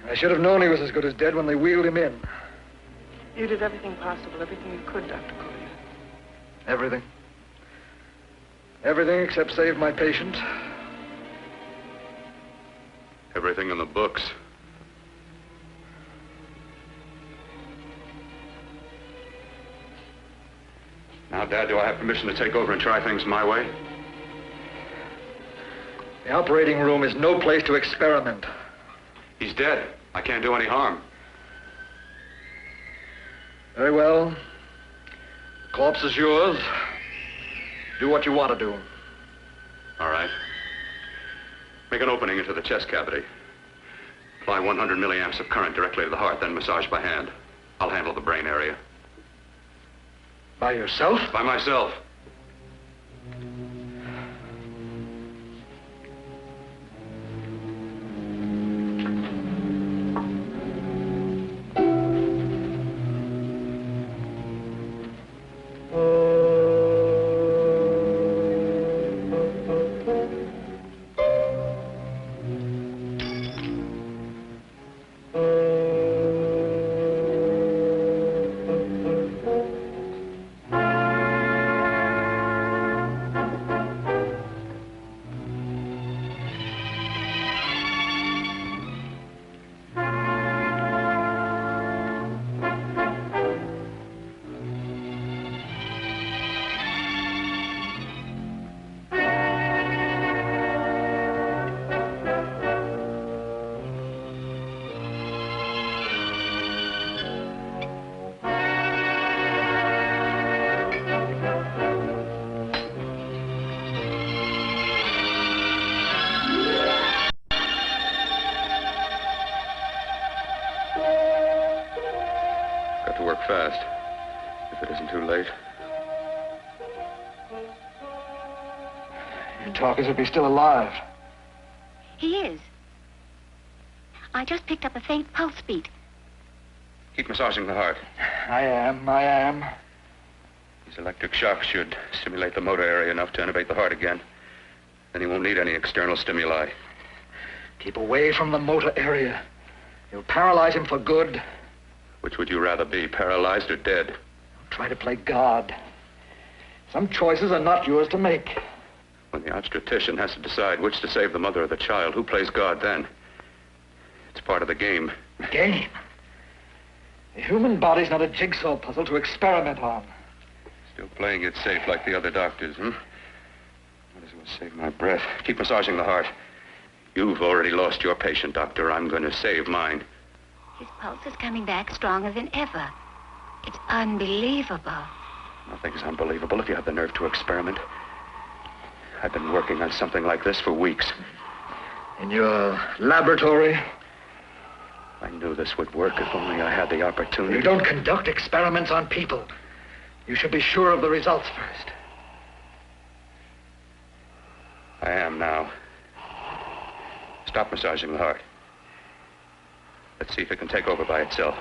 I should have known he was as good as dead when they wheeled him in. You did everything possible, everything you could, Dr. Collier. Everything. Everything except save my patient. Everything in the books. Now, Dad, do I have permission to take over and try things my way? The operating room is no place to experiment. He's dead. I can't do any harm. Very well. The corpse is yours. Do what you want to do. All right. Make an opening into the chest cavity. Apply 100 milliamps of current directly to the heart, then massage by hand. I'll handle the brain area. By yourself? By myself. Fast, if it isn't too late. You talk as if he's still alive. He is. I just picked up a faint pulse beat. Keep massaging the heart. I am. These electric shocks should stimulate the motor area enough to innervate the heart again. Then he won't need any external stimuli. Keep away from the motor area. You'll paralyze him for good. Which would you rather be, paralyzed or dead? Don't try to play God. Some choices are not yours to make. When the obstetrician has to decide which to save the mother or the child, who plays God then? It's part of the game. Game? The human body's not a jigsaw puzzle to experiment on. Still playing it safe like the other doctors, huh? Might as well save my breath. Keep massaging the heart. You've already lost your patient, Doctor. I'm going to save mine. His pulse is coming back stronger than ever. It's unbelievable. Nothing's unbelievable if you have the nerve to experiment. I've been working on something like this for weeks. In your laboratory? I knew this would work if only I had the opportunity. You don't conduct experiments on people. You should be sure of the results first. I am now. Stop massaging the heart. Let's see if it can take over by itself.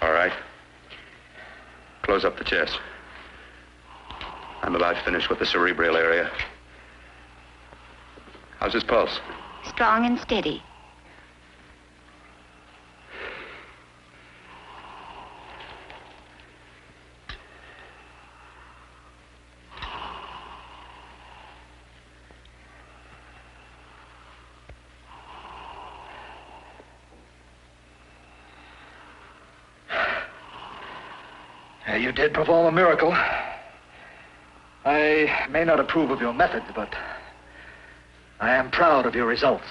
All right. Close up the chest. I'm about finished with the cerebral area. How's his pulse? Strong and steady. You did perform a miracle. I may not approve of your methods, but I am proud of your results.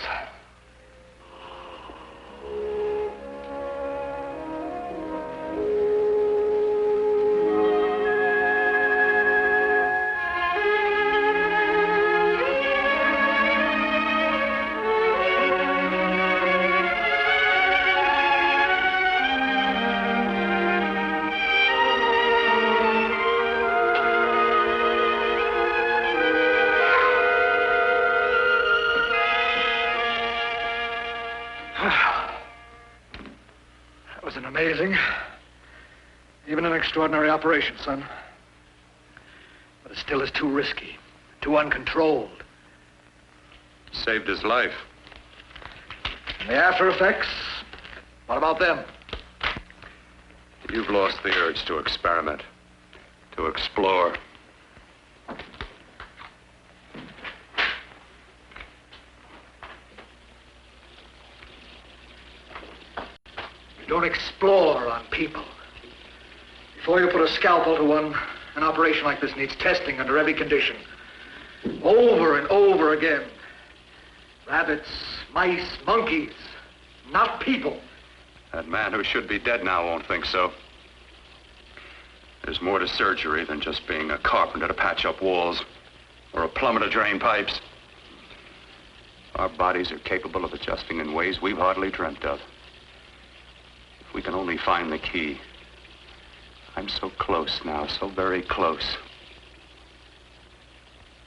was an amazing, even an extraordinary operation, son. But it still is too risky, too uncontrolled. Saved his life. And the after effects, what about them? You've lost the urge to experiment, to explore. You don't explore on people. Before you put a scalpel to one, an operation like this needs testing under every condition. Over and over again. Rabbits, mice, monkeys, not people. That man who should be dead now won't think so. There's more to surgery than just being a carpenter to patch up walls or a plumber to drain pipes. Our bodies are capable of adjusting in ways we've hardly dreamt of. If we can only find the key. I'm so close now, so very close.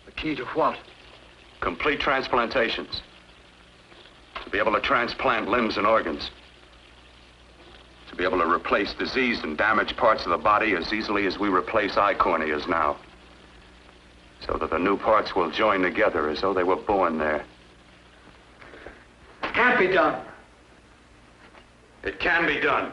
The key to what? Complete transplantations. To be able to transplant limbs and organs. To be able to replace diseased and damaged parts of the body as easily as we replace eye corneas now. So that the new parts will join together as though they were born there. It can't be done. It can be done.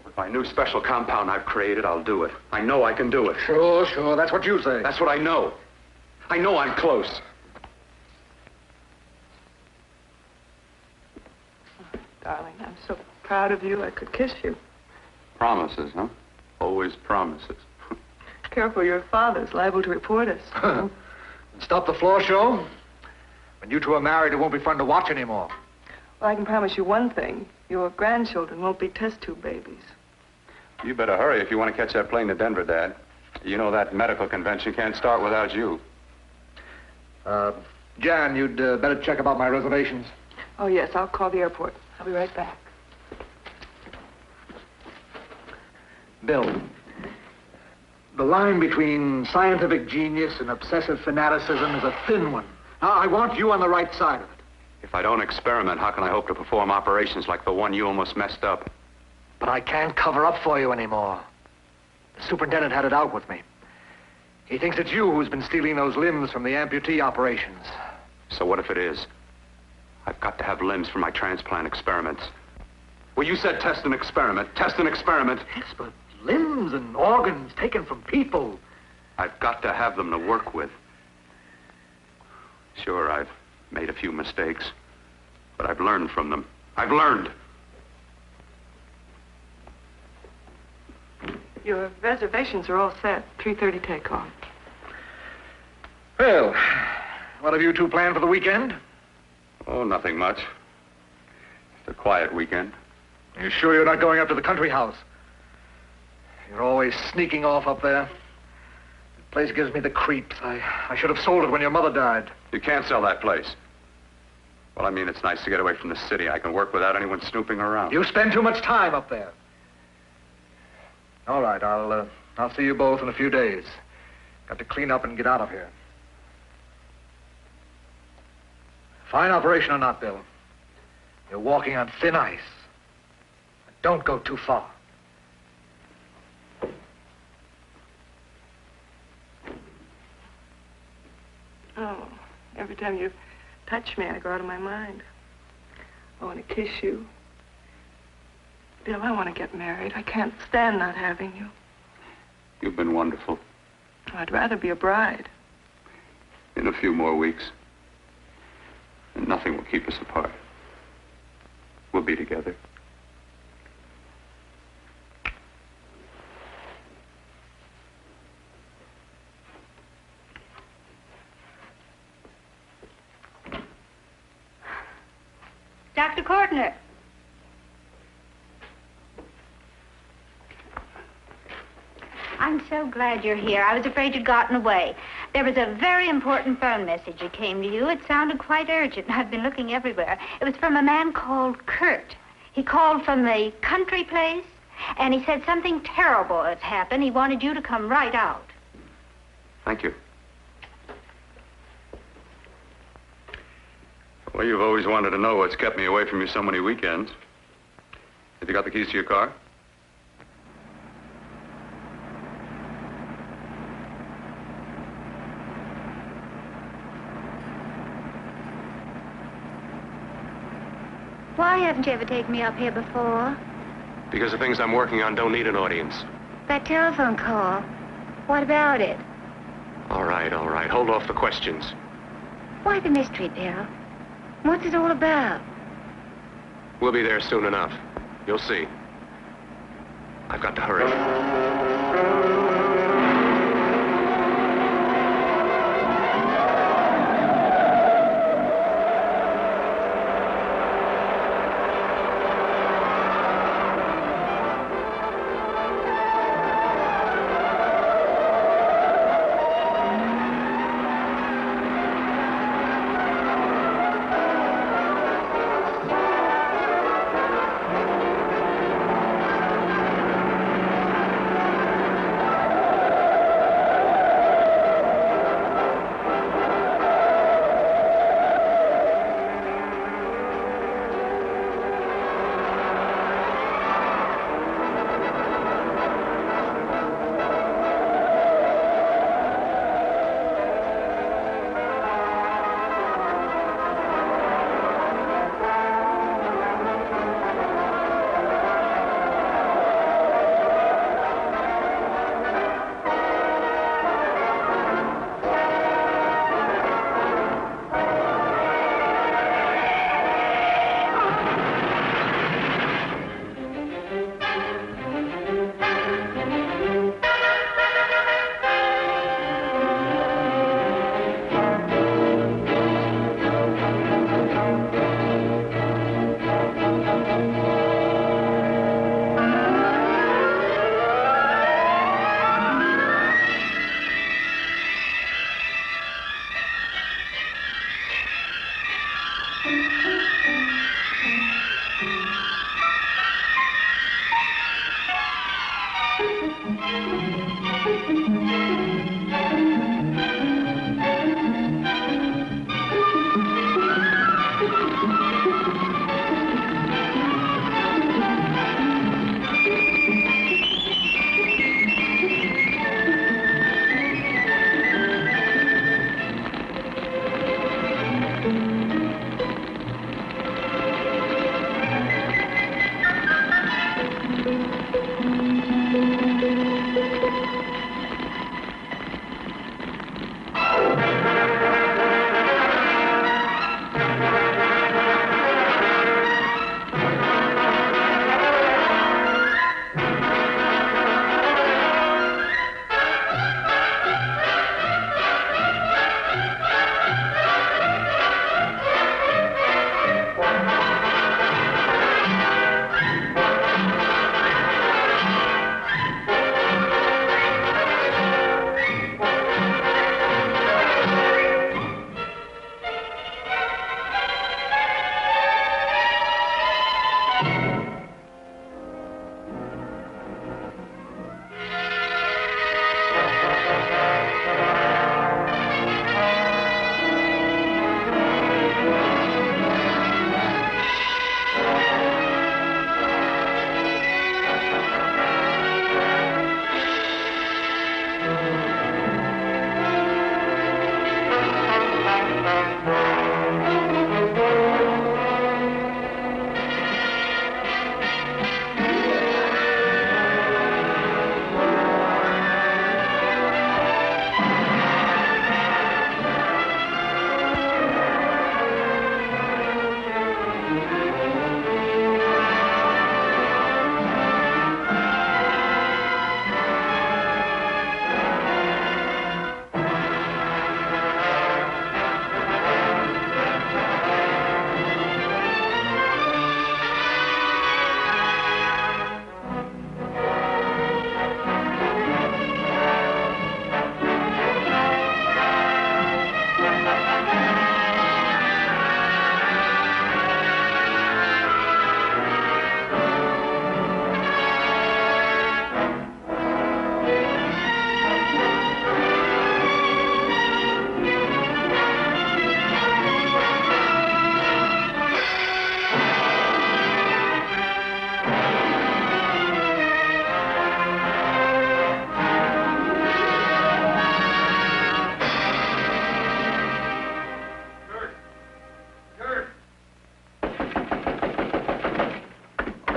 With my new special compound I've created, I'll do it. I know I can do it. Sure, that's what you say. That's what I know. I know I'm close. Darling, I'm so proud of you, I could kiss you. Promises, huh? Always promises. Careful, your father's liable to report us. Stop the floor show. When you two are married, it won't be fun to watch anymore. Well, I can promise you one thing. Your grandchildren won't be test tube babies. You better hurry if you want to catch that plane to Denver, Dad. You know that medical convention can't start without you. Jan, you'd better check about my reservations. Oh, yes, I'll call the airport. I'll be right back. Bill, the line between scientific genius and obsessive fanaticism is a thin one. Now, I want you on the right side of it. If I don't experiment, how can I hope to perform operations like the one you almost messed up? But I can't cover up for you anymore. The superintendent had it out with me. He thinks it's you who's been stealing those limbs from the amputee operations. So what if it is? I've got to have limbs for my transplant experiments. Well, you said test and experiment. Test and experiment. Yes, but limbs and organs taken from people. I've got to have them to work with. Sure, I've made a few mistakes, but I've learned from them. I've learned. Your reservations are all set. 3:30 takeoff. Well, what have you two planned for the weekend? Oh, nothing much. Just a quiet weekend. Are you sure you're not going up to the country house? You're always sneaking off up there. The place gives me the creeps. I should have sold it when your mother died. You can't sell that place. Well, I mean, it's nice to get away from the city. I can work without anyone snooping around. You spend too much time up there. All right, I'll see you both in a few days. Got to clean up and get out of here. Fine operation or not, Bill. You're walking on thin ice. Don't go too far. Oh, every time you touch me, I go out of my mind. I want to kiss you. Bill, I want to get married. I can't stand not having you. You've been wonderful. I'd rather be a bride. In a few more weeks. And nothing will keep us apart. We'll be together. Dr. Cortner. I'm so glad you're here. I was afraid you'd gotten away. There was a very important phone message that came to you. It sounded quite urgent. I've been looking everywhere. It was from a man called Kurt. He called from the country place, and he said something terrible has happened. He wanted you to come right out. Thank you. Well, you've always wanted to know what's kept me away from you so many weekends. Have you got the keys to your car? Why haven't you ever taken me up here before? Because the things I'm working on don't need an audience. That telephone call. What about it? All right. Hold off the questions. Why the mystery, Bill? What's it all about? We'll be there soon enough. You'll see. I've got to hurry.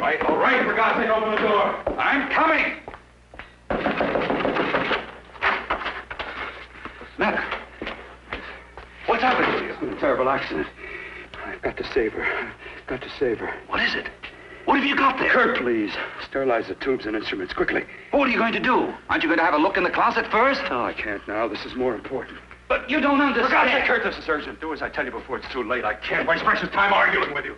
right, all right. For God's sake, open the door. I'm coming. Matter? What's happened to you? It's been a terrible accident. I've got to save her. I've got to save her. What is it? What have you got there? Kurt, please. Sterilize the tubes and instruments, quickly. What are you going to do? Aren't you going to have a look in the closet first? No, I can't now. This is more important. But you don't understand. For God's sake, Kurt, this is urgent. Do as I tell you before it's too late. I can't waste precious time arguing with you.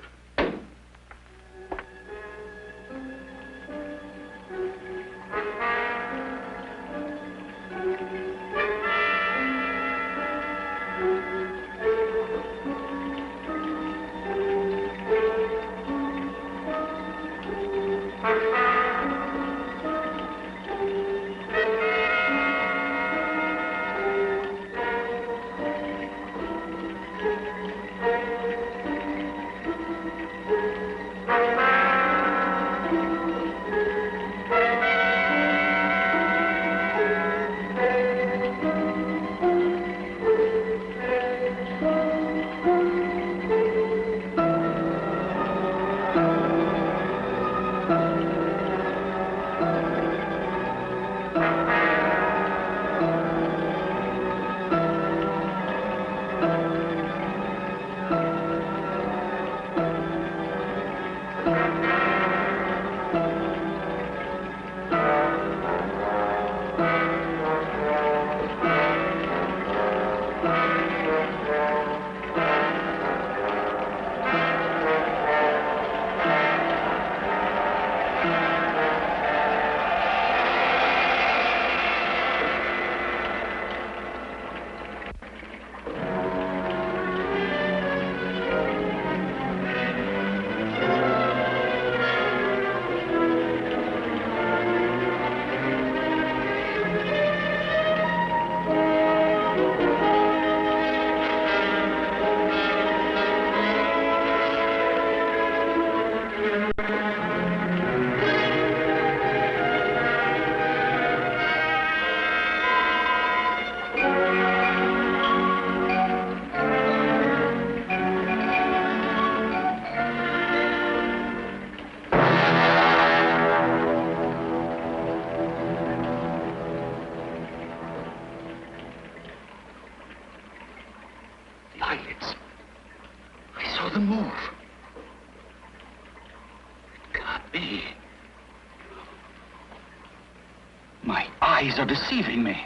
Eyes are deceiving me.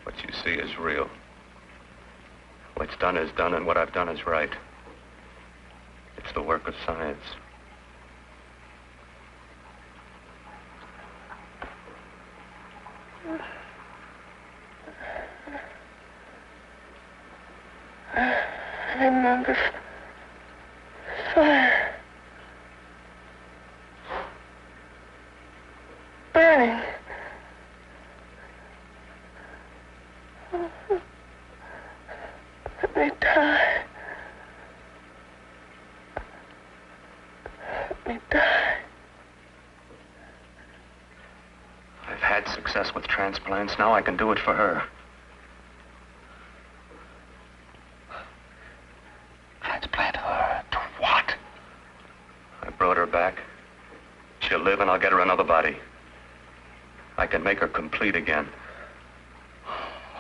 What you see is real. What's done is done, and what I've done is right. It's the work of science. I remember fire. Burning. Let me die. Let me die. I've had success with transplants. Now I can do it for her. Transplant her to what? I brought her back. She'll live, and I'll get her another body. I can make her complete again.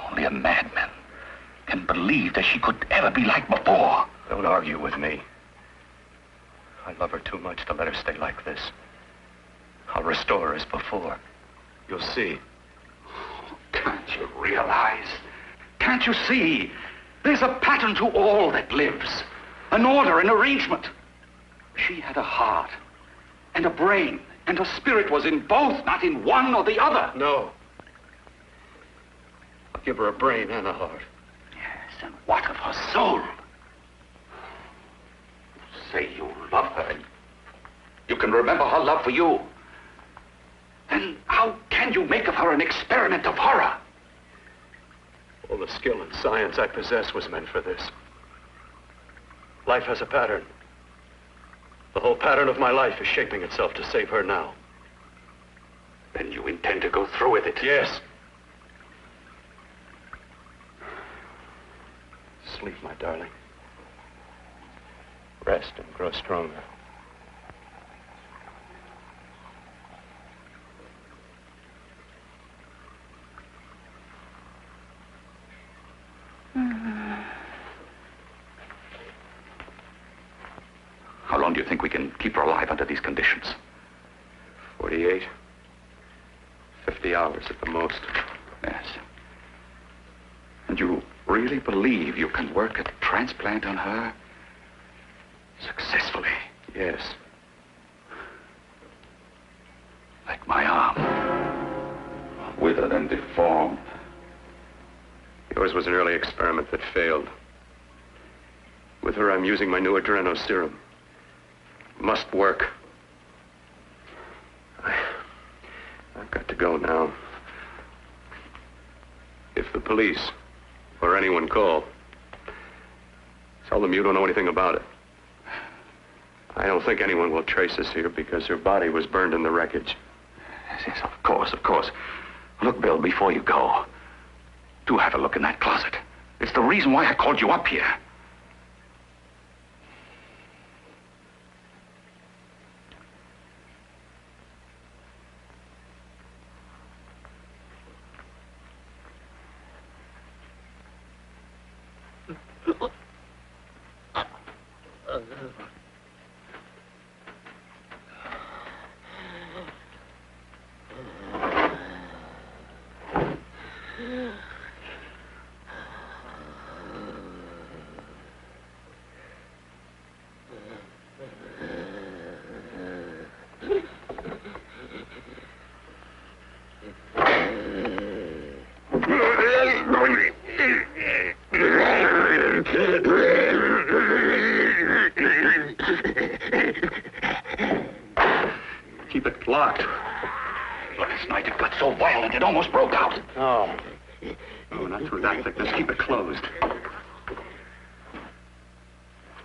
Only a madman can believe that she could ever be like before. Don't argue with me. I love her too much to let her stay like this. I'll restore her as before. You'll see. Can't you realize? Can't you see? There's a pattern to all that lives. An order, an arrangement. She had a heart and a brain, and her spirit was in both, not in one or the other. No. I'll give her a brain and a heart. Yes, and what of her soul? Say you love her, and you can remember her love for you. Then how can you make of her an experiment of horror? All the skill and science I possess was meant for this. Life has a pattern. The whole pattern of my life is shaping itself to save her now. Then you intend to go through with it? Yes. Sleep, my darling. Rest and grow stronger. think we can keep her alive under these conditions? 48. 50 hours at the most. Yes. And you really believe you can work a transplant on her? Successfully? Yes. Like my arm. Withered and deformed. Yours was an early experiment that failed. With her, I'm using my new adreno serum. Must work. I've got to go now. If the police or anyone call, tell them you don't know anything about it. I don't think anyone will trace us here because her body was burned in the wreckage. Yes, of course, of course. Look, Bill, before you go, do have a look in that closet. It's the reason why I called you up here. Keep it locked. Last night it got so violent it almost broke out. Oh. Oh, not through that thickness. Keep it closed.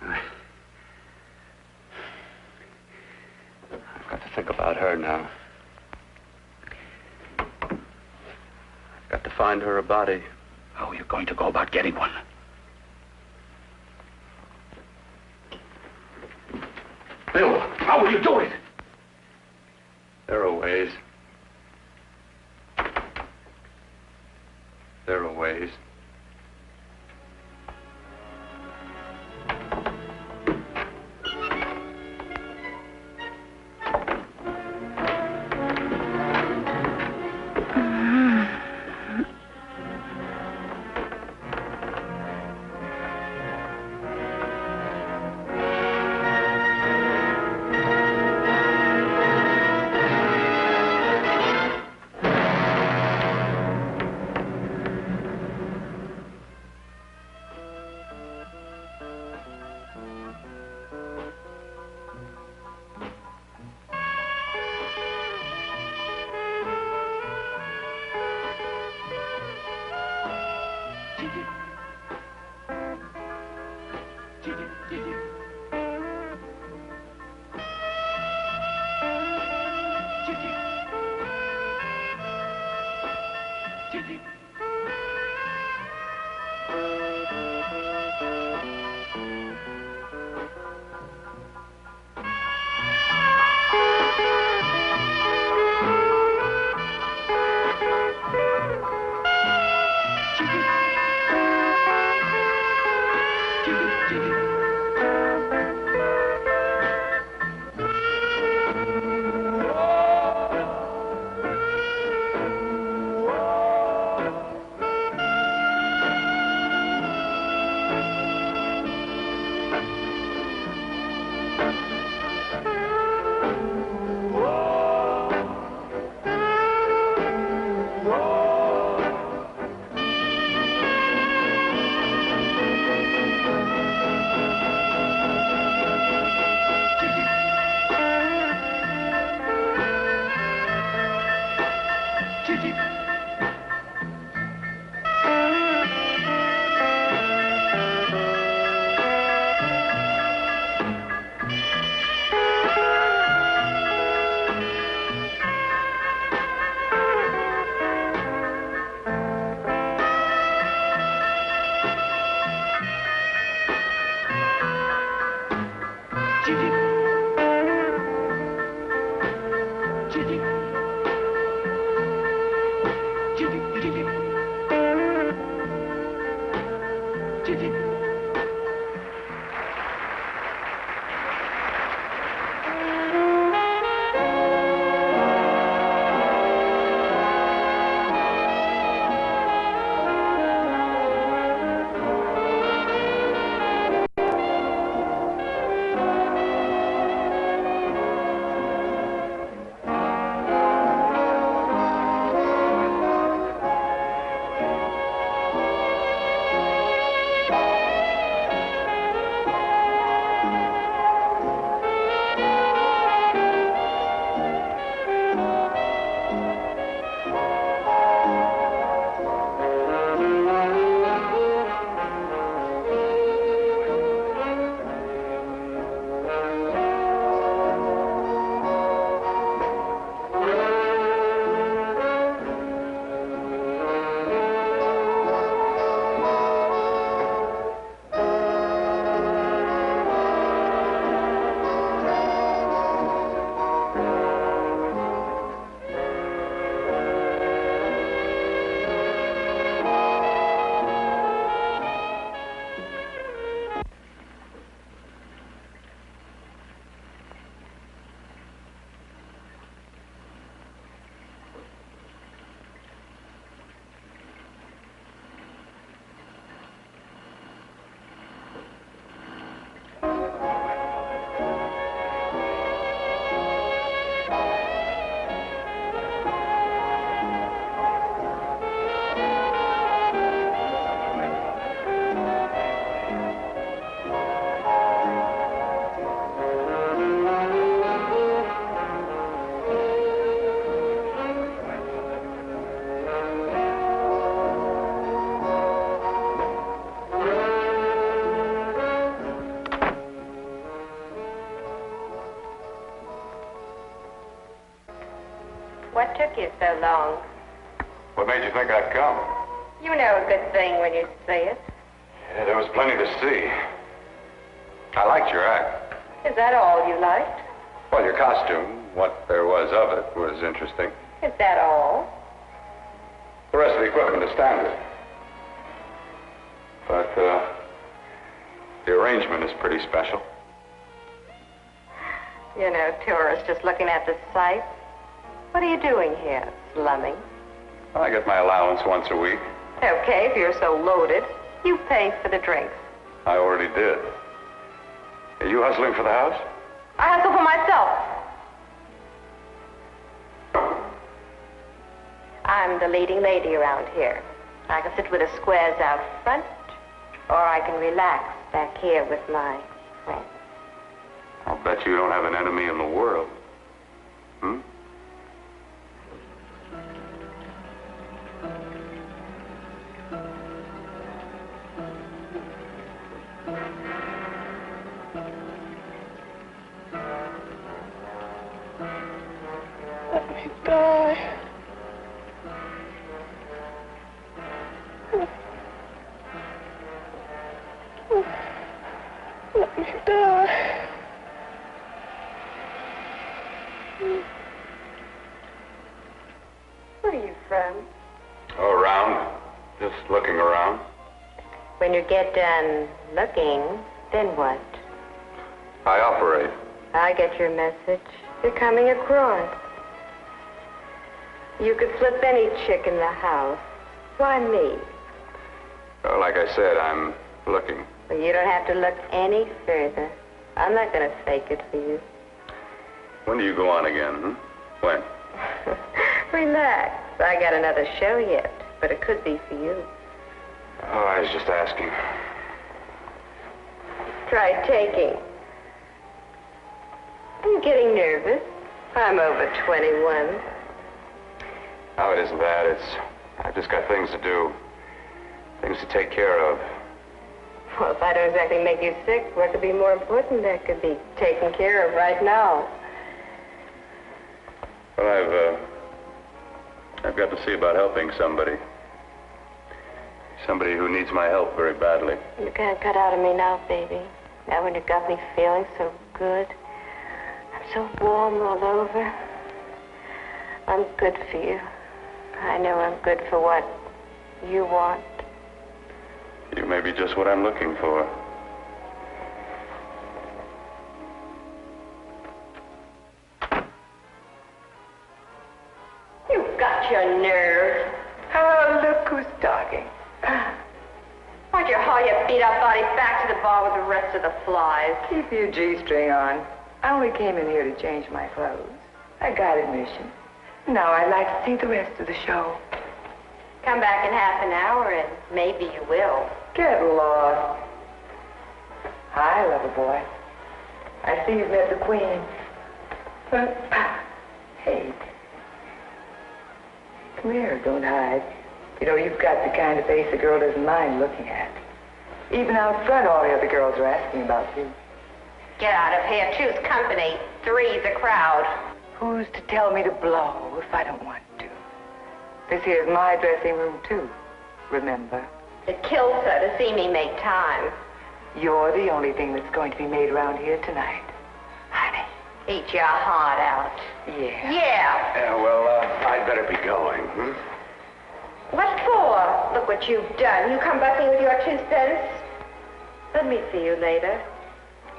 I've got to think about her now. I've got to find her a body. How are you going to go about getting one? Bill, how will you do it? There are ways. There are ways. What took you so long? What made you think I'd come? You know a good thing when you see it. Yeah, there was plenty to see. I liked your act. Is that all you liked? Well, your costume, what there was of it, was interesting. Is that all? The rest of the equipment is standard. But, the arrangement is pretty special. You know, tourists just looking at the sights. What are you doing here, slumming? I get my allowance once a week. Okay, if you're so loaded, you pay for the drinks. I already did. Are you hustling for the house? I hustle for myself. I'm the leading lady around here. I can sit with the squares out front, or I can relax back here with my friends. I'll bet you don't have an enemy in the world. Hmm? Let me die. Let me die. Where are you from? Oh, around. Just looking around. When you get done looking, then what? I operate. I get your message. You're coming across. You could flip any chick in the house. Why me? Well, like I said, I'm looking. Well, you don't have to look any further. I'm not going to fake it for you. When do you go on again, When? Relax. I got another show yet, but it could be for you. Oh, I was just asking. Try taking. Are you getting nervous? I'm over 21. No, it isn't that. I've just got things to do. Things to take care of. Well, if I don't exactly make you sick, what could be more important that could be taken care of right now? Well, I've got to see about helping somebody. Somebody who needs my help very badly. You can't cut out of me now, baby. Now when you got me feeling so good. I'm so warm all over. I'm good for you. I know I'm good for what you want. You may be just what I'm looking for. You've got your nerve. Oh, look who's talking. Why'd you haul your beat-up body back to the bar with the rest of the flies? Keep your G-string on. I only came in here to change my clothes. I got admission. Now I'd like to see the rest of the show. Come back in half an hour and maybe you will. Get lost. Hi, lover boy. I see you've met the queen. Hey. Come here, don't hide. You know, you've got the kind of face a girl doesn't mind looking at. Even out front, all the other girls are asking about you. Get out of here. Choose company. Three's a crowd. Who's to tell me to blow if I don't want to? This here's my dressing room, too. Remember? It kills her to see me make time. You're the only thing that's going to be made around here tonight. Honey. Eat your heart out. Yeah. Yeah. Yeah, well, I'd better be going, What for? Look what you've done. You come bucking with your 2 cents. Let me see you later.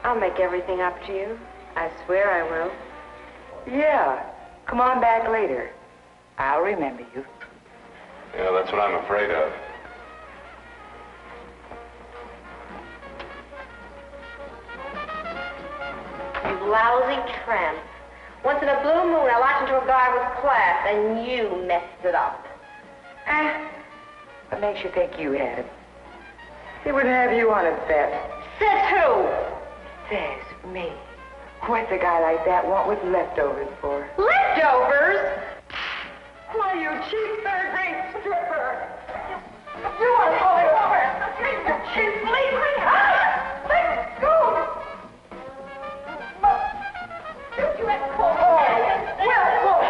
I'll make everything up to you. I swear I will. Yeah. Come on back later. I'll remember you. Yeah, that's what I'm afraid of. You lousy tramp. Once in a blue moon, I latched into a guy with class, and you messed it up. What makes you think you had him? He wouldn't have you on his bet. Says who? Says me. What's a guy like that want with leftovers for? Leftovers? Why, you cheap third-rate stripper! You want to pull it over! You cheap, leave me! Let go! You had to pull over! Well,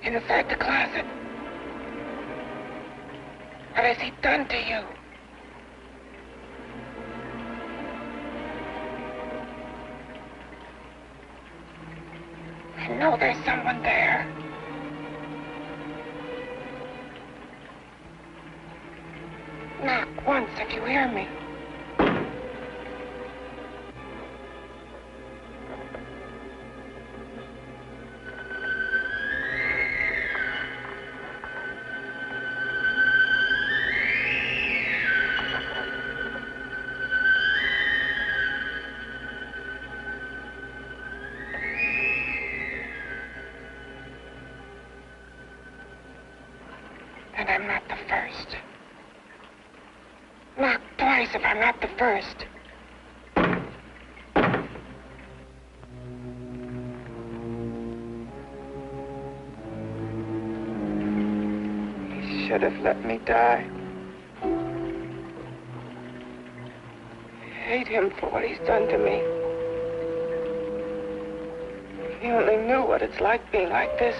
Inside the closet. What has he done to you? I know there's someone there. Knock once if you hear me. And I'm not the first. Knock twice if I'm not the first. He should have let me die. I hate him for what he's done to me. If he only knew what it's like being like this.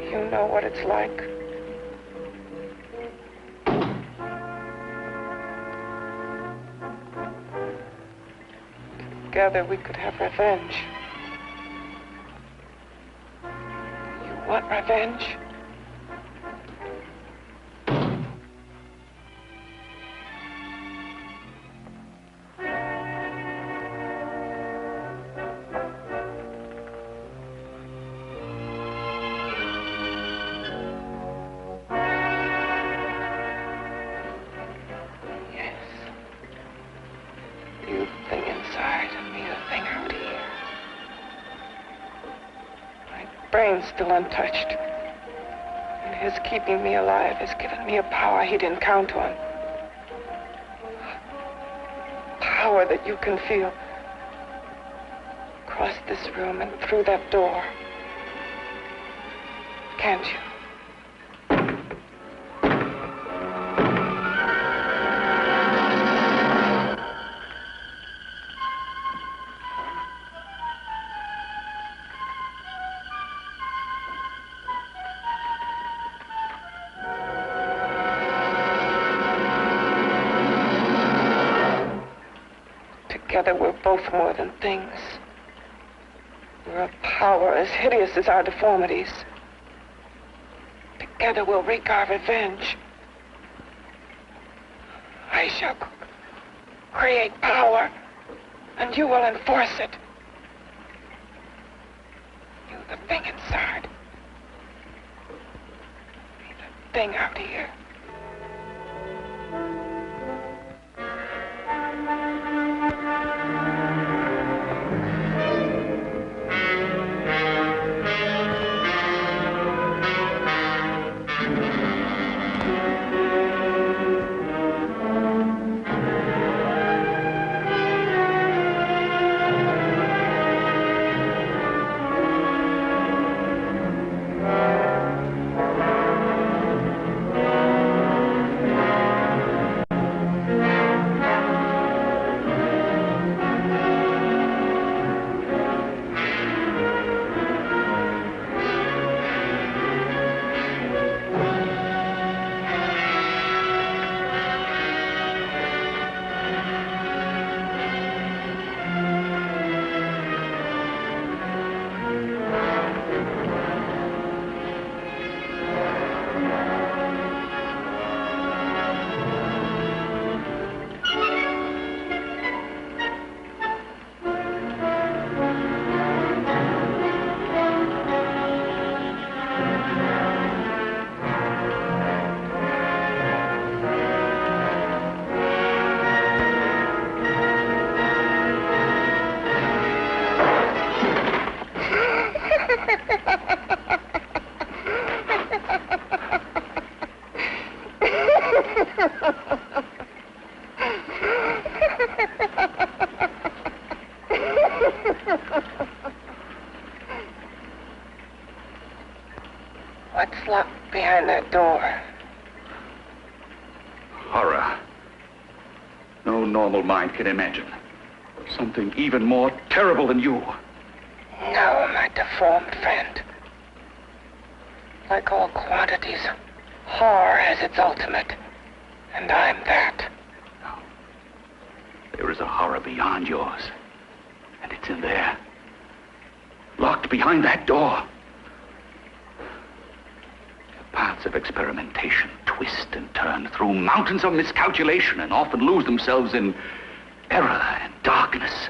You know what it's like. Together we could have revenge. You want revenge? Still untouched. And his keeping me alive has given me a power he didn't count on. Power that you can feel across this room and through that door. Can't you? Together we're both more than things. We're a power as hideous as our deformities. Together we'll wreak our revenge. I shall create power, and you will enforce it. You, the thing inside. Me, the thing out here. What's locked behind that door? Horror. No normal mind can imagine. Something even more terrible than you. deformed friend. Like all quantities, horror has its ultimate, and I'm that. No. There is a horror beyond yours, and it's in there. Locked behind that door. The paths of experimentation twist and turn through mountains of miscalculation and often lose themselves in error and darkness.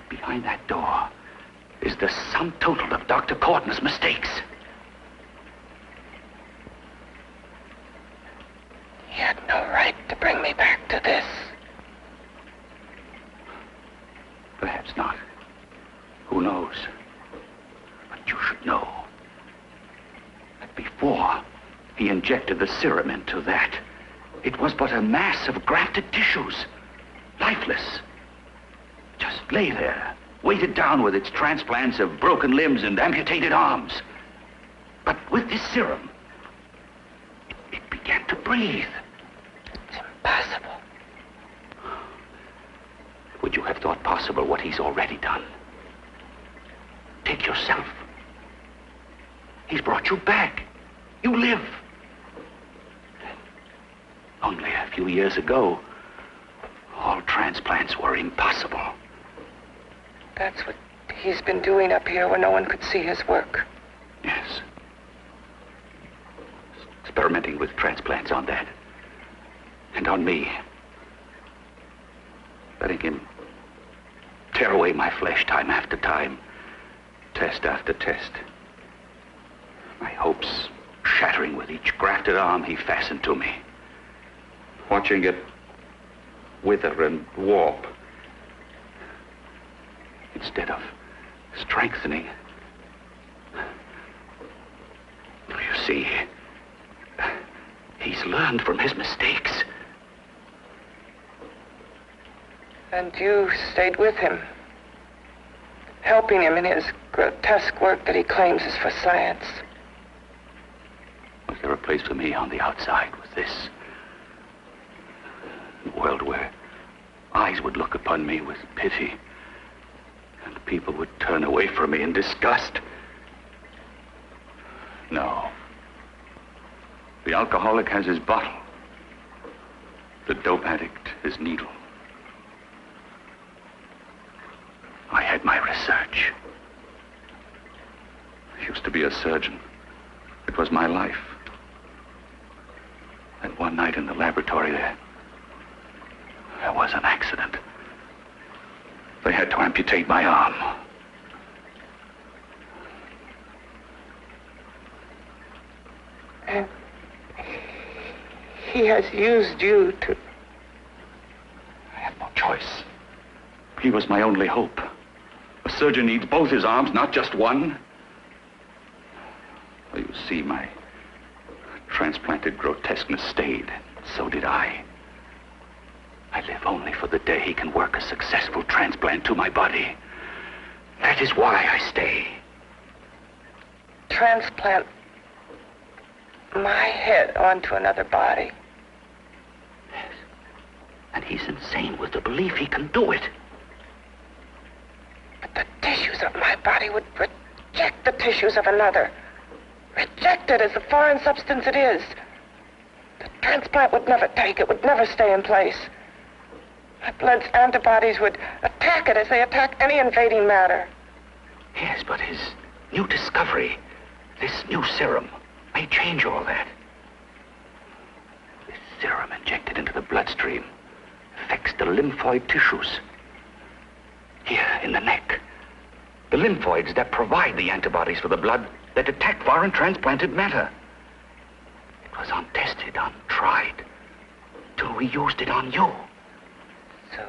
Behind that door is the sum total of Dr. Carlton's mistakes. He had no right to bring me back to this. Perhaps not. Who knows? But you should know that before he injected the serum into that, it was but a mass of grafted tissues, lifeless. Just lay there, weighted down with its transplants of broken limbs and amputated arms. But with this serum, it began to breathe. It's impossible. Would you have thought possible what he's already done? Take yourself. He's brought you back. You live. Only a few years ago, all transplants were impossible. That's what he's been doing up here where no one could see his work. Yes. Experimenting with transplants on that. And on me. Letting him tear away my flesh time after time. Test after test. My hopes shattering with each grafted arm he fastened to me. Watching it wither and warp. Instead of strengthening. You see, he's learned from his mistakes. And you stayed with him, helping him in his grotesque work that he claims is for science. Was there a place for me on the outside with this? A world where eyes would look upon me with pity, and people would turn away from me in disgust. No. The alcoholic has his bottle. The dope addict his needle. I had my research. I used to be a surgeon. It was my life. And one night in the laboratory there was an accident. They had to amputate my arm. And he has used you to... I had no choice. He was my only hope. A surgeon needs both his arms, not just one. Well, you see, my transplanted grotesqueness stayed. So did I. I live only for the day he can work a successful transplant to my body. That is why I stay. Transplant my head onto another body. Yes. And he's insane with the belief he can do it. But the tissues of my body would reject the tissues of another. Reject it as the foreign substance it is. The transplant would never take it, would never stay in place. My blood's antibodies would attack it as they attack any invading matter. Yes, but his new discovery, this new serum, may change all that. This serum injected into the bloodstream affects the lymphoid tissues. Here, in the neck. The lymphoids that provide the antibodies for the blood that attack foreign transplanted matter. It was untested, untried, till we used it on you. So,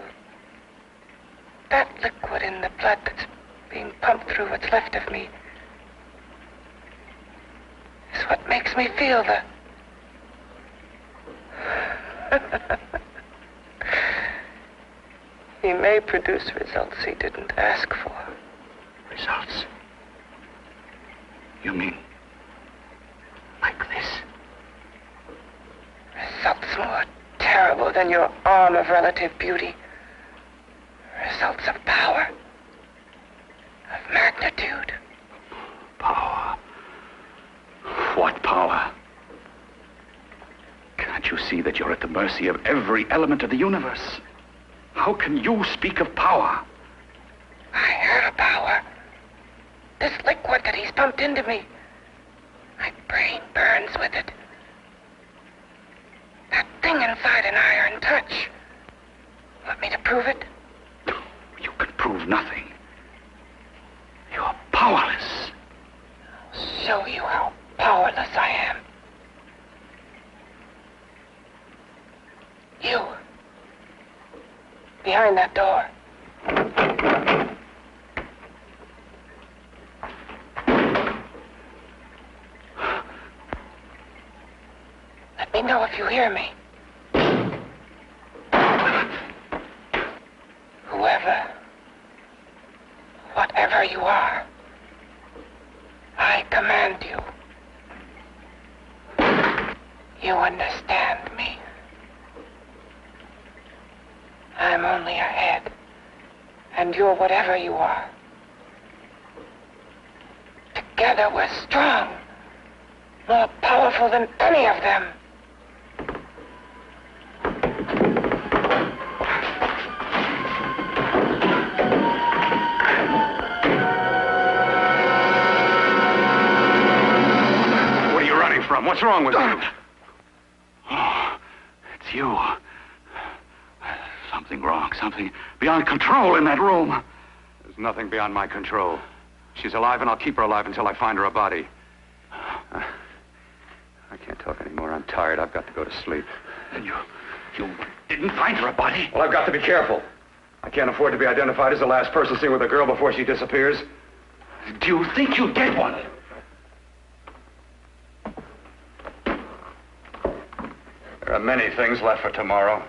that liquid in the blood that's being pumped through what's left of me is what makes me feel the... He may produce results he didn't ask for. Results? You mean like this? Results more terrible than your arm of relative beauty. Results of power, of magnitude. Power. What power? Can't you see that you're at the mercy of every element of the universe? How can you speak of power? I have power. This liquid that he's pumped into me. My brain burns with it. That thing inside an iron touch. Want me to prove it? You can prove nothing. You're powerless. I'll show you how powerless I am. You. Behind that door. Let me know if you hear me. Whoever, whatever you are, I command you. You understand me. I'm only a head, and you're whatever you are. Together we're strong, more powerful than any of them. What are you running from? What's wrong with you? Oh, it's you. Something wrong, something beyond control in that room. There's nothing beyond my control. She's alive, and I'll keep her alive until I find her a body. I can't talk anymore. I'm tired. I've got to go to sleep. And you didn't find her a body? Well, I've got to be careful. I can't afford to be identified as the last person seen with a girl before she disappears. Do you think you'll get one? There are many things left for tomorrow.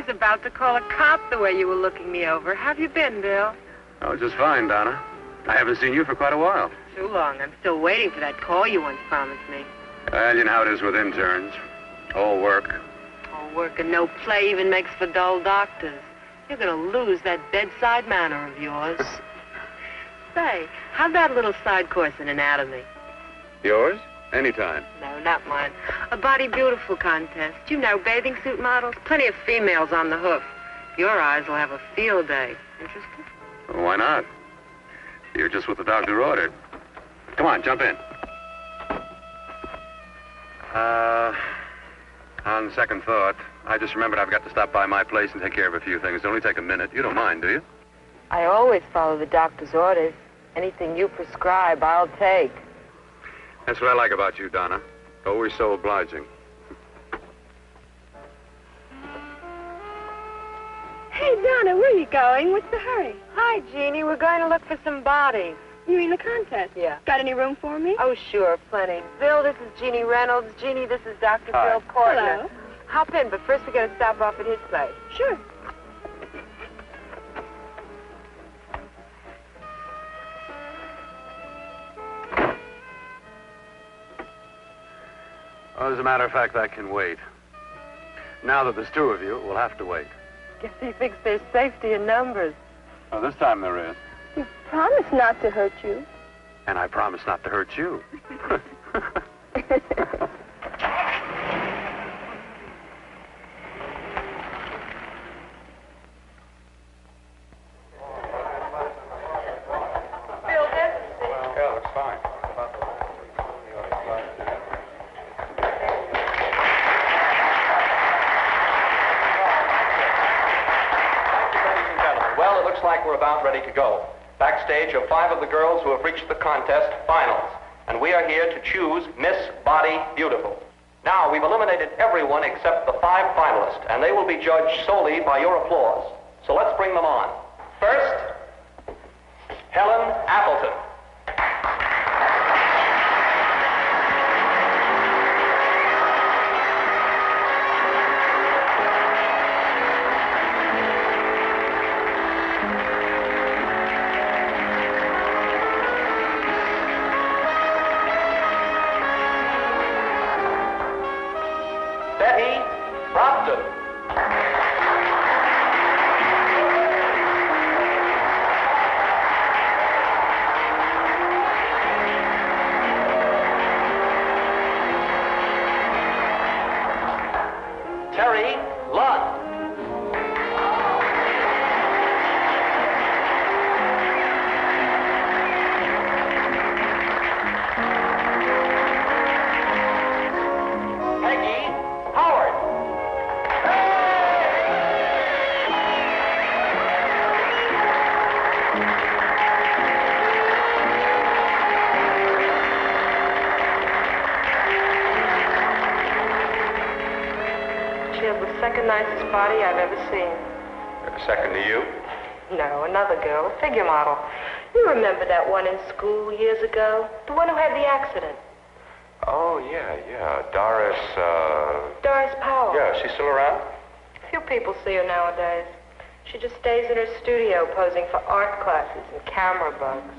About to call a cop the way you were looking me over. How have you been, Bill? Oh, just fine, Donna. I haven't seen you for quite a while. Too long. I'm still waiting for that call you once promised me. Well, you know how it is with interns. All work. All work and no play even makes for dull doctors. You're going to lose that bedside manner of yours. Say, how'd that little side course in anatomy? Yours? Anytime. No, not mine. A body beautiful contest. You know, bathing suit models. Plenty of females on the hoof. Your eyes will have a field day. Interested? Well, why not? You're just what the doctor ordered. Come on, jump in. On second thought, I just remembered I've got to stop by my place and take care of a few things. It'll only take a minute. You don't mind, do you? I always follow the doctor's orders. Anything you prescribe, I'll take. That's what I like about you, Donna. Always so obliging. Hey, Donna, where are you going? What's the hurry? Hi, Jeannie. We're going to look for some bodies. You mean the contest? Yeah. Got any room for me? Oh, sure, plenty. Bill, this is Jeannie Reynolds. Jeannie, this is Dr. Hi. Bill Portner. Hello. Hop in, but first we got to stop off at his place. Sure. Well, as a matter of fact, that can wait. Now that there's two of you, we'll have to wait. Guess he thinks there's safety in numbers. Well, this time there is. You promised not to hurt you. And I promise not to hurt you. We're about ready to go. Backstage are 5 of the girls who have reached the contest finals, and we are here to choose Miss Body Beautiful. Now, we've eliminated everyone except the 5 finalists, and they will be judged solely by your applause. So let's bring them on. First, Helen Appleton. Nicest body I've ever seen. Second to you? No, another girl, a figure model. You remember that one in school years ago? The one who had the accident. Oh, yeah. Doris, Doris Powell. Yeah, she's still around? Few people see her nowadays. She just stays in her studio posing for art classes and camera bugs.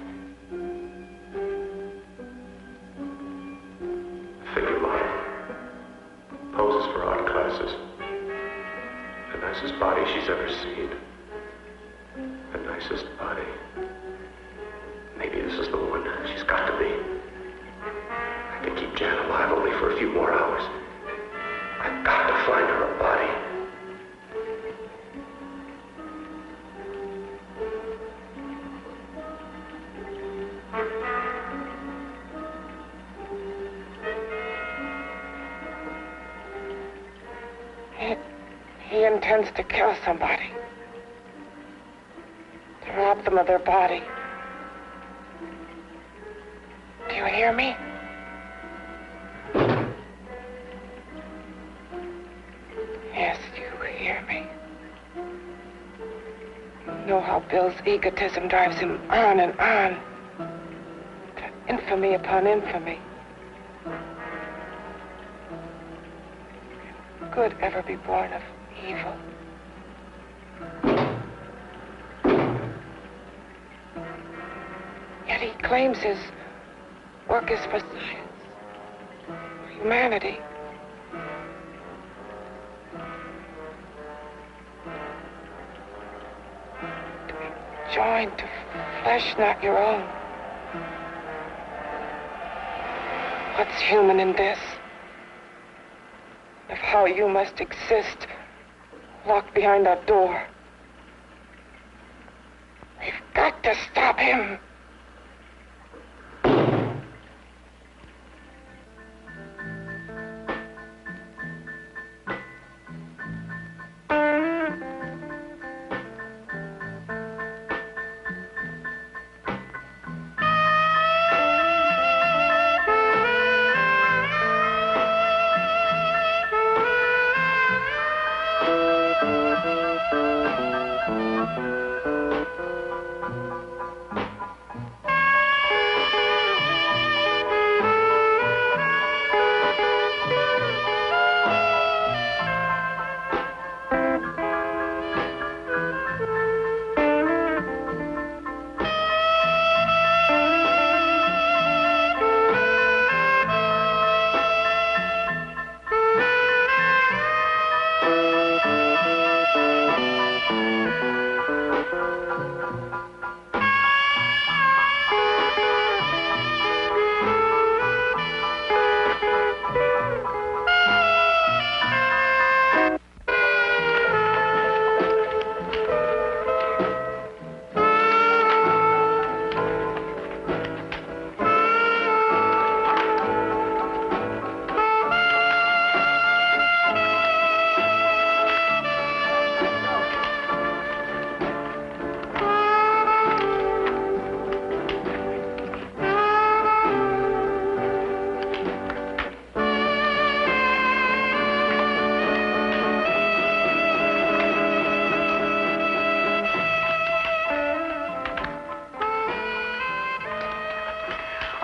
Figure model. Poses for art classes. The nicest body she's ever seen. The nicest body. Maybe this is the one. She's got to be. I can keep Jan alive only for a few more hours. I've got to find her a body. He intends to kill somebody. To rob them of their body. Do you hear me? Yes, you hear me. You know how Bill's egotism drives him on and on. To infamy upon infamy. Can good ever be born of evil? Yet he claims his work is for science, for humanity. To be joined to flesh not your own. What's human in this? Of how you must exist locked behind that door. We've got to stop him.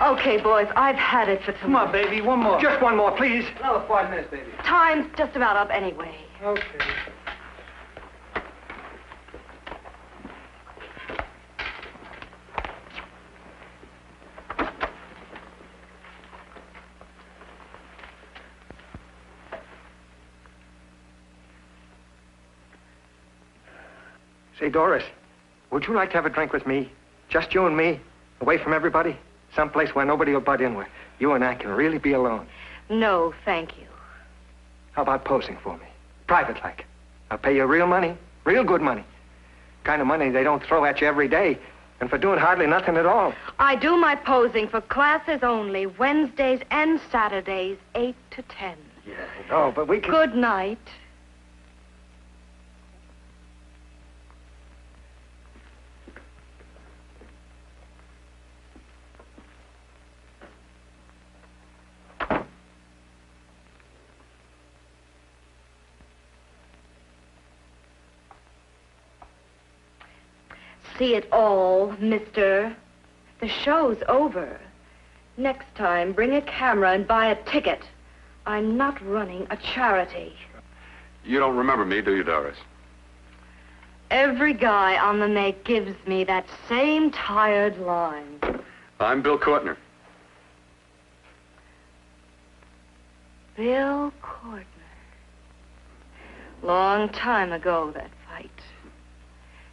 Okay, boys, I've had it for tonight. Come on, baby, one more. Just one more, please. Another 5 minutes, baby. Time's just about up anyway. Okay. Say, Doris, would you like to have a drink with me? Just you and me, away from everybody? Someplace where nobody will butt in, where you and I can really be alone. No, thank you. How about posing for me? Private like. I'll pay you real money, real good money. Kind of money they don't throw at you every day, and for doing hardly nothing at all. I do my posing for classes only, Wednesdays and Saturdays, 8 to 10. Yeah, I know, but we can... Good night. See it all, mister. The show's over. Next time, bring a camera and buy a ticket. I'm not running a charity. You don't remember me, do you, Doris? Every guy on the make gives me that same tired line. I'm Bill Courtner. Bill Courtner. Long time ago, that fight.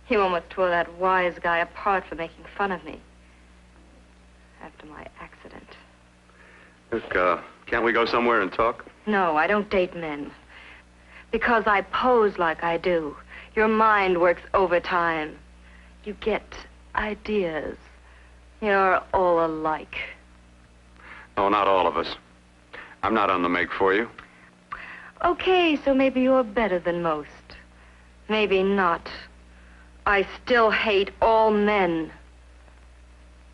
You almost tore that wise guy apart for making fun of me. After my accident. Look, can't we go somewhere and talk? No, I don't date men. Because I pose like I do. Your mind works overtime. You get ideas. You're all alike. Oh, not all of us. I'm not on the make for you. Okay, so maybe you're better than most. Maybe not. I still hate all men.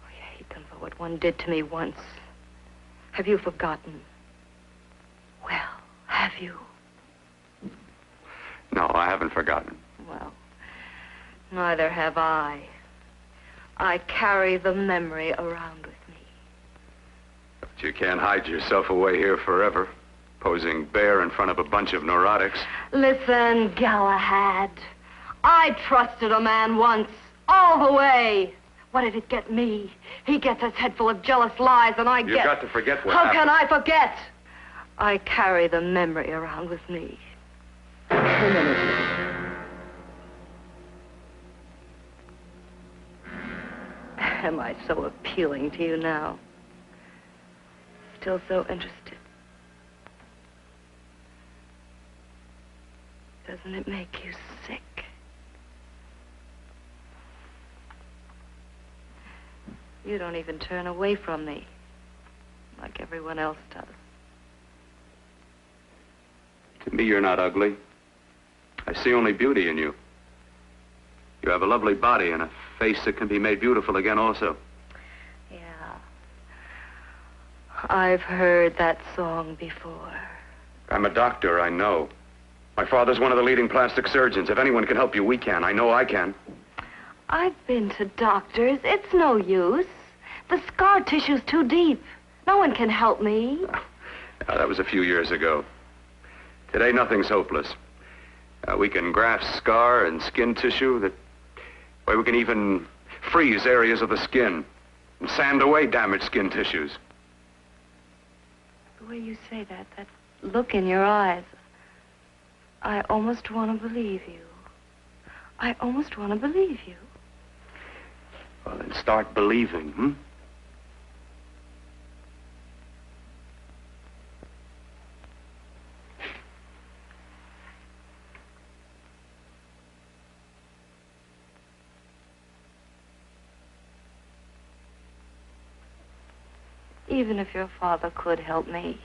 I hate them for what one did to me once. Have you forgotten? Well, have you? No, I haven't forgotten. Well, neither have I. I carry the memory around with me. But you can't hide yourself away here forever, posing bare in front of a bunch of neurotics. Listen, Galahad. I trusted a man once, all the way. What did it get me? He gets his head full of jealous lies, and I get... You've got to forget what How happened. can I forget? I carry the memory around with me. Am I so appealing to you now? Still so interested? Doesn't it make you sick? You don't even turn away from me, like everyone else does. To me, you're not ugly. I see only beauty in you. You have a lovely body and a face that can be made beautiful again also. Yeah. I've heard that song before. I'm a doctor, I know. My father's one of the leading plastic surgeons. If anyone can help you, we can. I know I can. I've been to doctors. It's no use. The scar tissue's too deep. No one can help me. That was a few years ago. Today, nothing's hopeless. We can graft scar and skin tissue that... Well, we can even freeze areas of the skin and sand away damaged skin tissues. The way you say that look in your eyes, I almost want to believe you. I almost want to believe you. Well, then start believing, hmm? Even if your father could help me,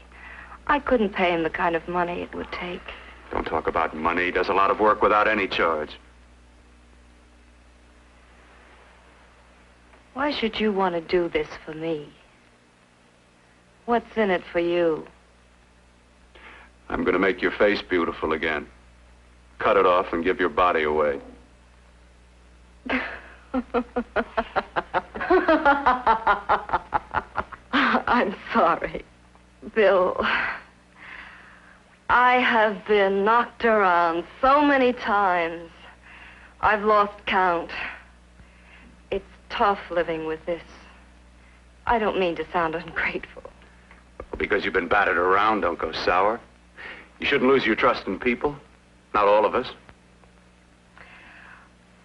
I couldn't pay him the kind of money it would take. Don't talk about money. He does a lot of work without any charge. Why should you want to do this for me? What's in it for you? I'm going to make your face beautiful again. Cut it off and give your body away. I'm sorry. Bill, I have been knocked around so many times. I've lost count. It's tough living with this. I don't mean to sound ungrateful. Because you've been battered around, don't go sour. You shouldn't lose your trust in people. Not all of us.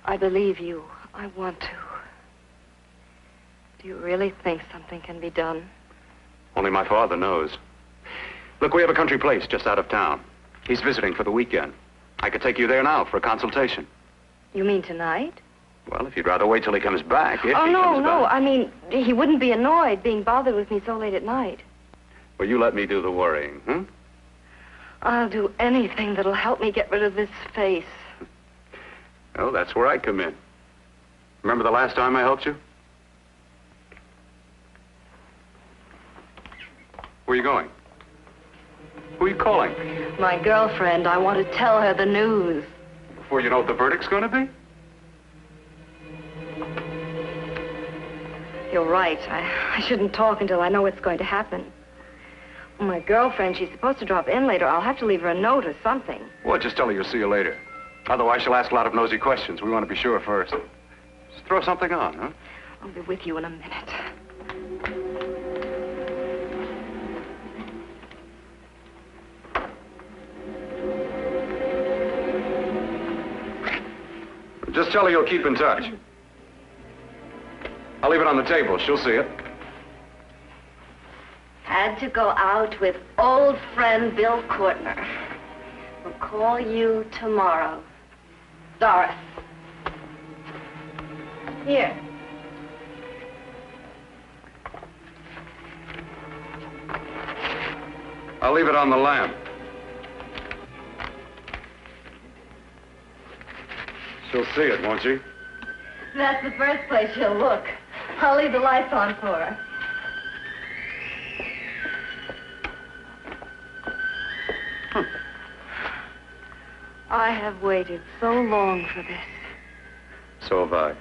I believe you. I want to. Do you really think something can be done? Only my father knows. Look, we have a country place just out of town. He's visiting for the weekend. I could take you there now for a consultation. You mean tonight? Well, if you'd rather wait till he comes back, if oh, he comes no. back. I mean, he wouldn't be annoyed being bothered with me so late at night. Well, you let me do the worrying, hmm? I'll do anything that'll help me get rid of this face. Well, that's where I come in. Remember the last time I helped you? Where are you going? Who are you calling? My girlfriend. I want to tell her the news. Before you know what the verdict's going to be? You're right. I shouldn't talk until I know what's going to happen. My girlfriend, she's supposed to drop in later. I'll have to leave her a note or something. Well, just tell her you'll see you later. Otherwise, she'll ask a lot of nosy questions. We want to be sure first. Just throw something on, huh? I'll be with you in a minute. Just tell her you'll keep in touch. I'll leave it on the table. She'll see it. Had to go out with old friend Bill Courtner. We'll call you tomorrow. Doris. Here. I'll leave it on the lamp. She'll see it, won't she? That's the first place she'll look. I'll leave the lights on for her. I have waited so long for this. So have I.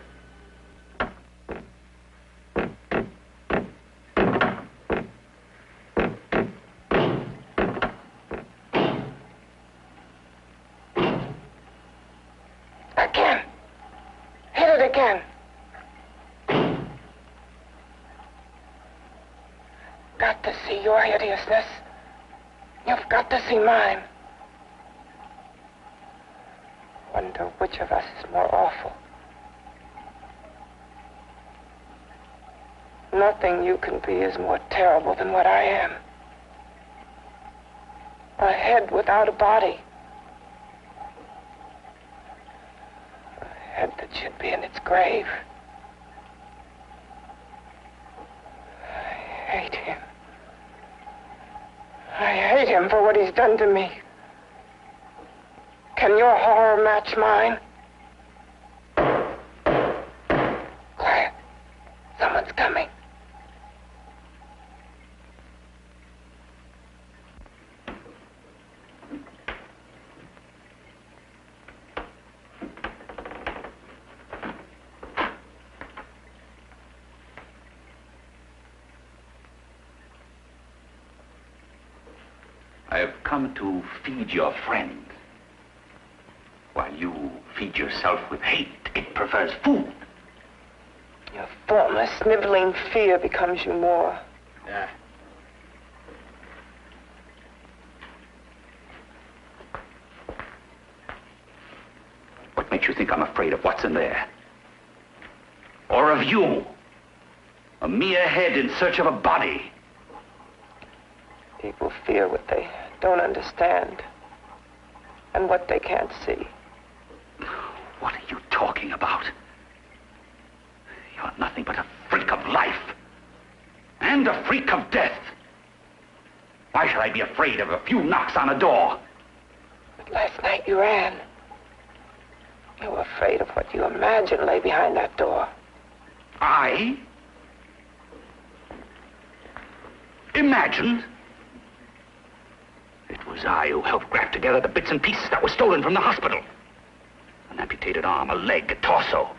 Again. Hit it again. Got to see your hideousness. You've got to see mine. Wonder which of us is more awful. Nothing you can be is more terrible than what I am. A head without a body. A head that should be in its grave. I hate him. I hate him for what he's done to me. Can your horror match mine? Quiet. Someone's coming. I have come to feed your friend. While you feed yourself with hate, it prefers food. Your formless, sniveling fear becomes you more. Yeah. What makes you think I'm afraid of what's in there? Or of you? A mere head in search of a body. People fear what they don't understand and what they can't see. What are you talking about? You're nothing but a freak of life. And a freak of death. Why should I be afraid of a few knocks on a door? But last night you ran. You were afraid of what you imagined lay behind that door. I? Imagined? It was I who helped graft together the bits and pieces that were stolen from the hospital. An amputated arm, a leg, a torso.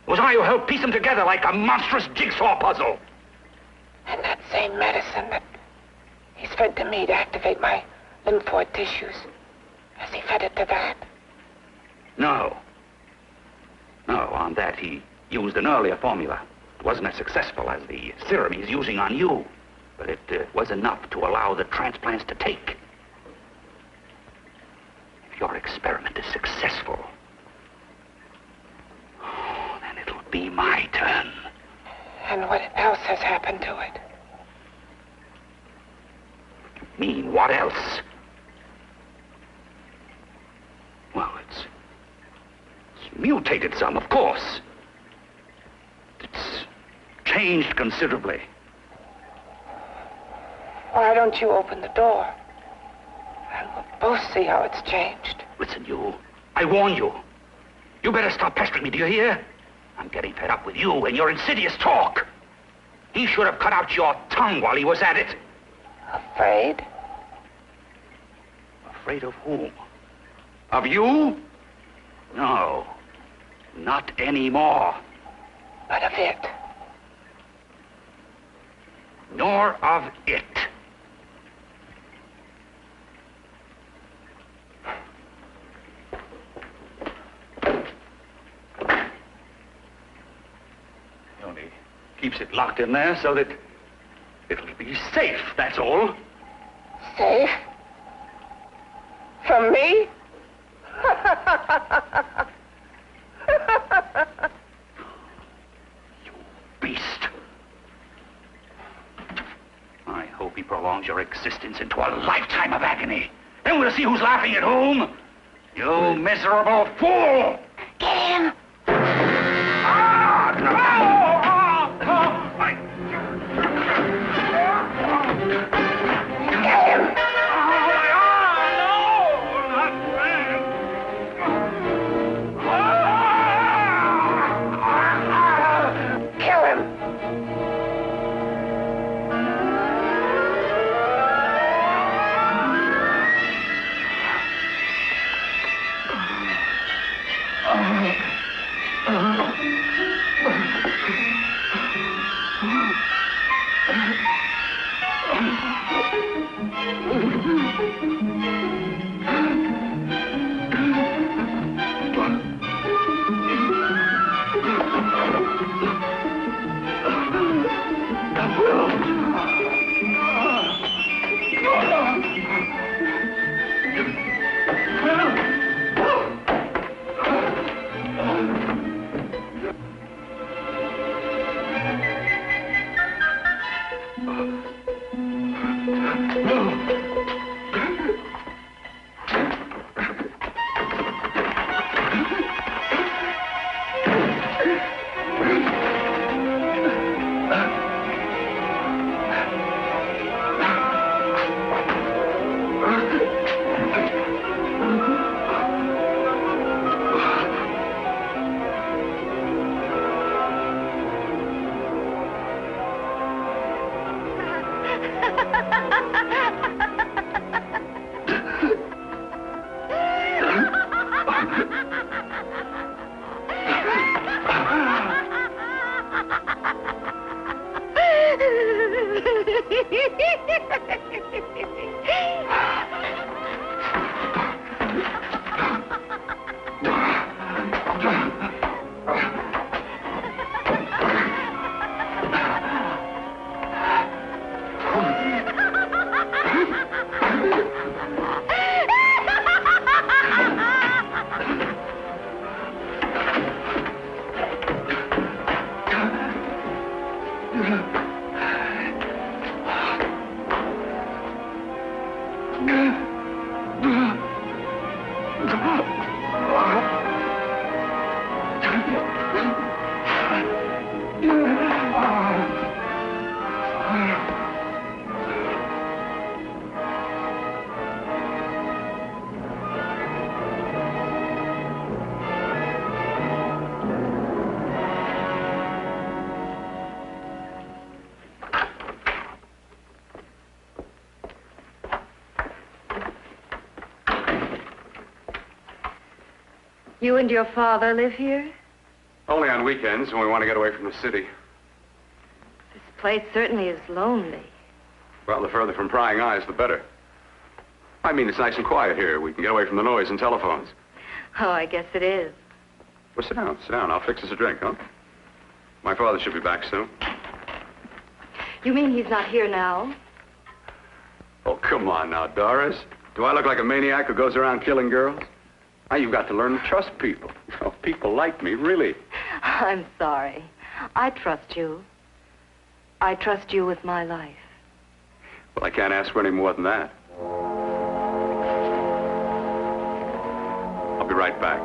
It was I who helped piece them together like a monstrous jigsaw puzzle. And that same medicine that he's fed to me to activate my lymphoid tissues. Has he fed it to that? No. No, on that he used an earlier formula. It wasn't as successful as the serum he's using on you, but it was enough to allow the transplants to take. If your experiment is successful, then it'll be my turn. And what else has happened to it? Mean, what else? Well, it's mutated some, of course. It's changed considerably. Why don't you open the door? And we'll both see how it's changed. Listen, you. I warn you. You better stop pestering me, do you hear? I'm getting fed up with you and your insidious talk. He should have cut out your tongue while he was at it. Afraid? Afraid of whom? Of you? No. Not anymore. But of it. Nor of it. He only keeps it locked in there so that it'll be safe, that's all. Safe? From me? You beast. I hope he prolongs your existence into a lifetime of agony. Then we'll see who's laughing at whom. You miserable fool! Get him! Get him! Kill him! You and your father live here? Only on weekends when we want to get away from the city. This place certainly is lonely. Well, the further from prying eyes, the better. I mean, it's nice and quiet here. We can get away from the noise and telephones. Oh, I guess it is. Well, sit down, sit down. I'll fix us a drink, huh? My father should be back soon. You mean he's not here now? Oh, come on now, Doris. Do I look like a maniac who goes around killing girls? Now, you've got to learn to trust people. Oh, people like me, really. I'm sorry. I trust you. I trust you with my life. Well, I can't ask for any more than that. I'll be right back.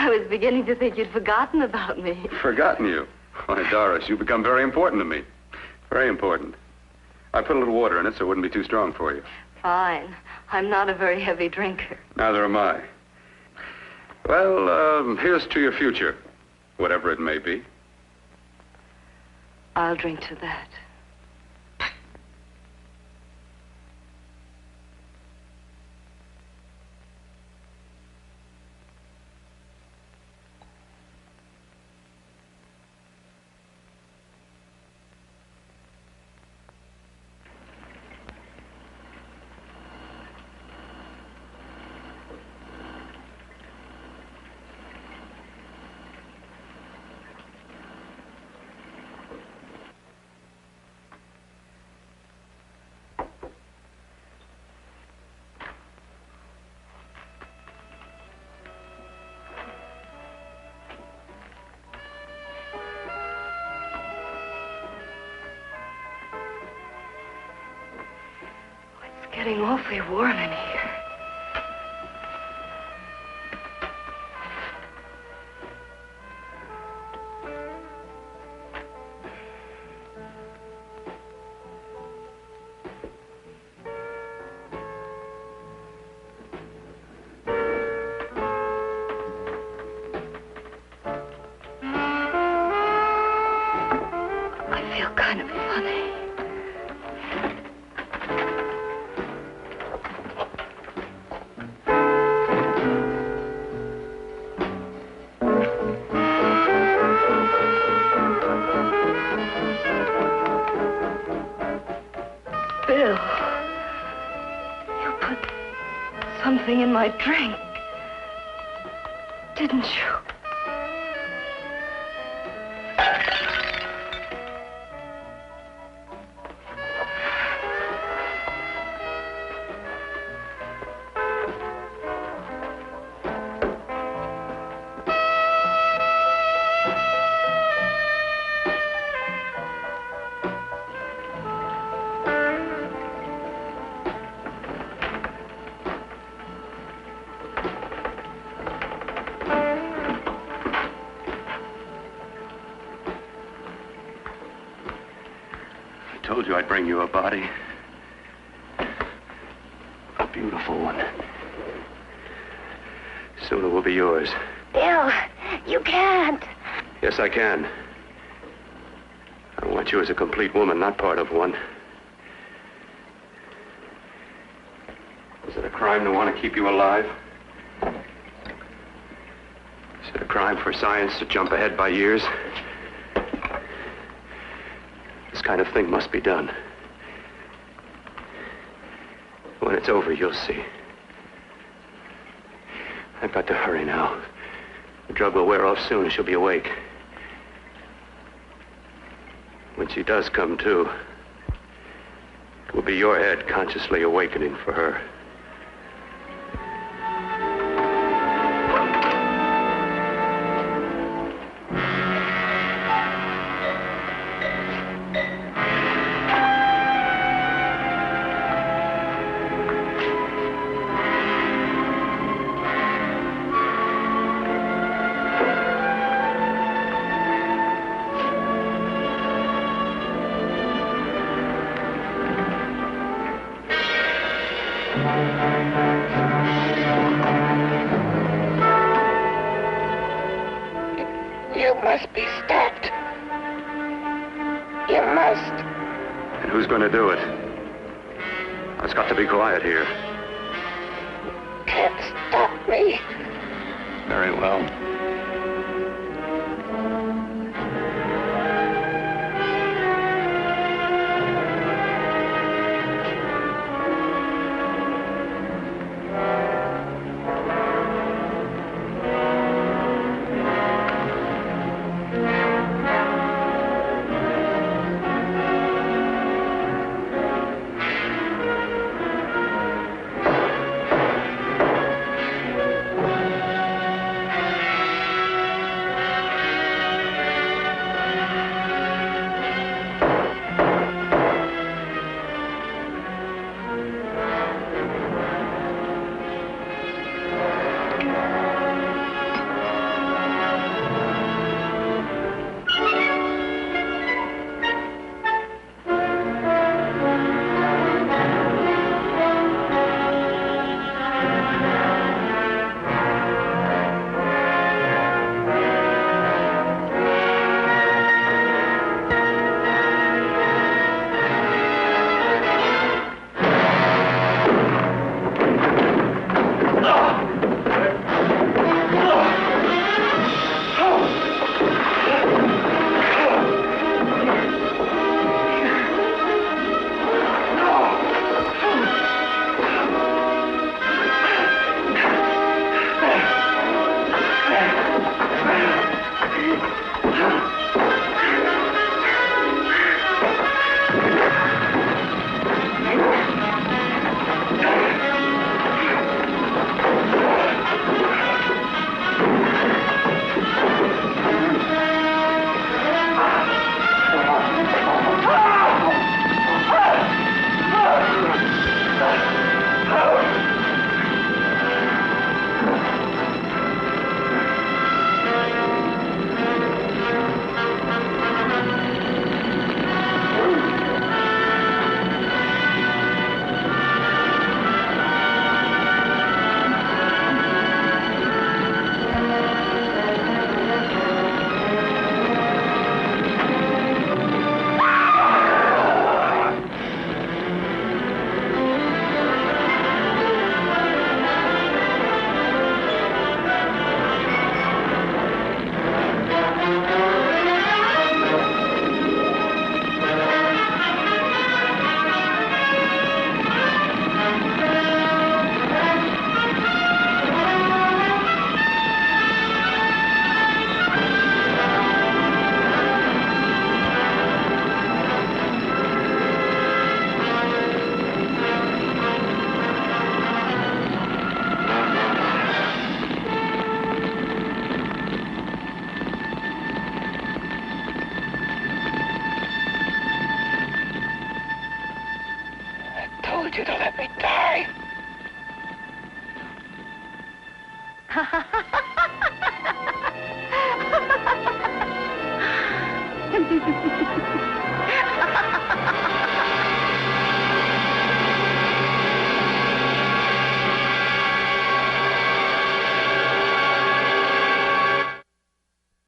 I was beginning to think you'd forgotten about me. Forgotten you? Why, Doris, you've become very important to me. Very important. I put a little water in it so it wouldn't be too strong for you. Fine. I'm not a very heavy drinker. Neither am I. Well, here's to your future, whatever it may be. I'll drink to that. Getting awfully warm in here. something in my drink. Didn't you? I told you I'd bring you a body. A beautiful one. Soon it will be yours. Bill, you can't. Yes, I can. I want you as a complete woman, not part of one. Is it a crime to want to keep you alive? Is it a crime for science to jump ahead by years? This kind of thing must be done. When it's over, you'll see. I've got to hurry now. The drug will wear off soon and she'll be awake. When she does come to, it will be your head consciously awakening for her. You must be stopped. You must. And who's going to do it? It's got to be quiet here. Can't stop me. Very well. Ha